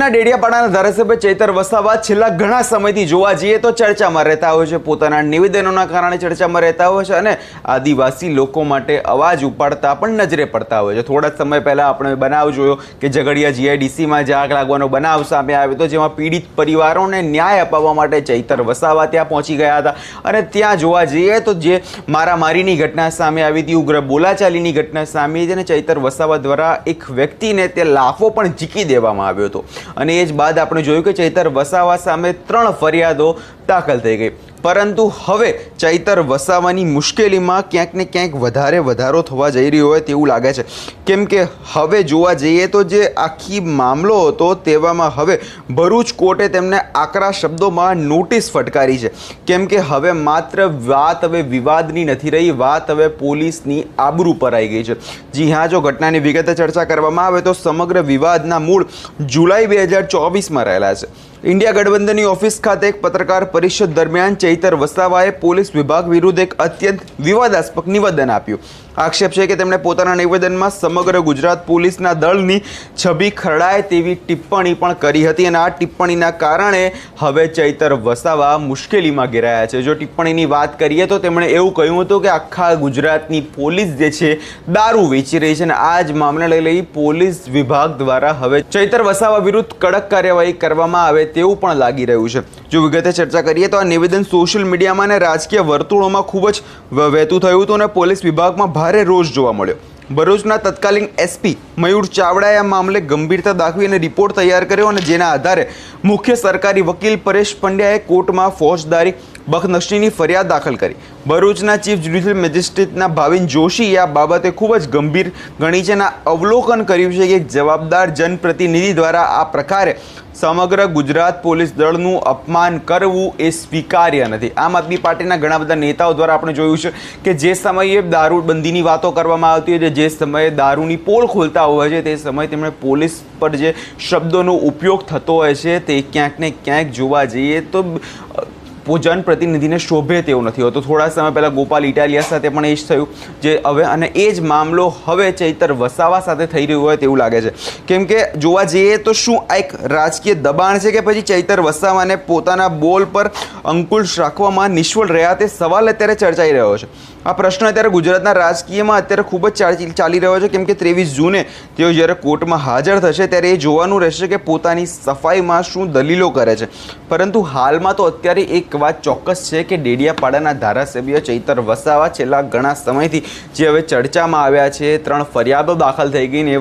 ડેડિયાપાડાના ધારાસભ્ય ચૈતર વસાવા છેલ્લા ઘણા સમયથી જોવા જઈએ તો ચર્ચામાં રહેતા હોય છે, પોતાના નિવેદનોના કારણે ચર્ચામાં રહેતા હોય છે અને આદિવાસી લોકો માટે અવાજ ઉપાડતા પણ નજરે પડતા હોય છે। થોડા સમય પહેલા આપણે બનાવ જોયો કે ઝઘડિયા જીઆઈડીસીમાં જે આગ લાગવાનો બનાવ સામે આવ્યો હતો, જેમાં પીડિત પરિવારોને ન્યાય અપાવવા માટે ચૈતર વસાવા ત્યાં પહોંચી ગયા હતા અને ત્યાં જોવા જઈએ તો જે મારામારીની ઘટના સામે આવી હતી, ઉગ્ર બોલાચાલીની ઘટના સામે આવી અને ચૈતર વસાવા દ્વારા એક વ્યક્તિને તે લાફો પણ ઝીકી દેવામાં આવ્યો હતો અને એ જ બાદ આપણે જોયું કે ચૈતર વસાવા સામે 3 ફરિયાદો દાખલ થઈ ગઈ। પરંતુ હવે ચૈતર વસાવાની મુશ્કેલીમાં ક્યાંક ને ક્યાંક વધારો થવા જઈ રહ્યો હોય તેવું લાગે છે, કેમ કે હવે જોવા જઈએ તો જે આખી મામલો હતો તેવામાં હવે ભરૂચ કોર્ટે તેમને આકરા શબ્દોમાં નોટિસ ફટકારી છે, કેમ કે હવે માત્ર વાત હવે વિવાદની નથી રહી, વાત હવે પોલીસની આબરૂ પર આવી ગઈ છે। જી હા, જો ઘટનાની વિગતે ચર્ચા કરવામાં આવે તો સમગ્ર વિવાદના મૂળ જુલાઈ 2024માં રહેલા છે। ઇન્ડિયા ગઠબંધનની ઓફિસ ખાતે એક પત્રકાર પરિષદ દરમિયાન ચૈતર વસાવાએ પોલીસ વિભાગ વિરુદ્ધ એક અત્યંત વિવાદાસ્પદ નિવેદન આપ્યું। આક્ષેપ છે કે તેમણે પોતાના નિવેદનમાં સમગ્ર ગુજરાત પોલીસના દળની છબી ખરડાય તેવી ટિપ્પણી પણ કરી હતી અને આ ટિપ્પણીના કારણે હવે ચૈતર વસાવા મુશ્કેલીમાં ઘેરાયા છે। જો ટિપ્પણીની વાત કરીએ તો તેમણે એવું કહ્યું હતું કે આખા ગુજરાતની પોલીસ જે છે દારૂ વેચી રહી છે અને આ જ મામલાને લઈ પોલીસ વિભાગ દ્વારા હવે ચૈતર વસાવા વિરુદ્ધ કડક કાર્યવાહી કરવામાં આવે તેવું પણ લાગી રહ્યું છે। જો વિગતે ચર્ચા કરીએ તો આ નિવેદન સોશિયલ મીડિયામાં અને રાજકીય વર્તુળોમાં ખૂબ જ વહેતું થયું હતું અને પોલીસ વિભાગમાં ભારે રોષ જોવા મળ્યો। ભરૂચના તત્કાલીન એસપી મયુર ચાવડાએ આ મામલે ગંભીરતા દાખવી અને રિપોર્ટ તૈયાર કર્યો અને જેના આધારે મુખ્ય સરકારી વકીલ પરેશ પંડ્યાએ કોર્ટમાં ફોજદારી બદનક્ષીની ફરિયાદ દાખલ કરી। ભરૂચના ચીફ જ્યુડિશિયલ મેજિસ્ટ્રેટના ભાવિન જોશીએ આ બાબતે ખૂબ જ ગંભીર ગણી છે અને અવલોકન કર્યું છે કે એક જવાબદાર જનપ્રતિનિધિ દ્વારા આ પ્રકારે સમગ્ર ગુજરાત પોલીસ દળનું અપમાન કરવું એ સ્વીકાર્ય નથી। આમ આદમી પાર્ટીના ઘણા બધા નેતાઓ દ્વારા આપણે જોયું છે કે જે સમયે દારૂબંધીની વાતો કરવામાં આવતી હોય છે, જે સમયે દારૂની પોલ ખોલતા હોય છે, તે સમયે તેમણે પોલીસ પર જે શબ્દોનો ઉપયોગ થતો હોય છે તે ક્યાંક ને ક્યાંક જોવા જઈએ તો જનપ્રતિનિધિને શોભે તેવું નથી હોતું। થોડા સમય પહેલાં ગોપાલ ઇટાલિયા સાથે પણ એ જ થયું, જે હવે અને એ જ મામલો હવે ચૈતર વસાવા સાથે થઈ રહ્યો હોય તેવું લાગે છે, કેમ કે જોવા જઈએ તો શું આ એક રાજકીય દબાણ છે કે પછી ચૈતર વસાવાને પોતાના બોલ પર અંકુશ રાખવામાં નિષ્ફળ રહ્યા તે સવાલ અત્યારે ચર્ચાઈ રહ્યો છે। આ પ્રશ્ન અત્યારે ગુજરાતના રાજકીયમાં અત્યારે ખૂબ જ ચાલી રહ્યો છે, કેમ કે 23 જૂને તેઓ જ્યારે કોર્ટમાં હાજર થશે ત્યારે એ જોવાનું રહેશે કે પોતાની સફાઈમાં શું દલીલો કરે છે। પરંતુ હાલમાં તો અત્યારે એક વાત ચોક્કસ છે કે ડેડિયાપાડાના ધારાસભ્ય ચૈતર વસાવા છેલ્લા ઘણા સમયથી જે હવે ચર્ચામાં આવ્યા છે, 3 ફરિયાદો દાખલ થઈ ગઈ ને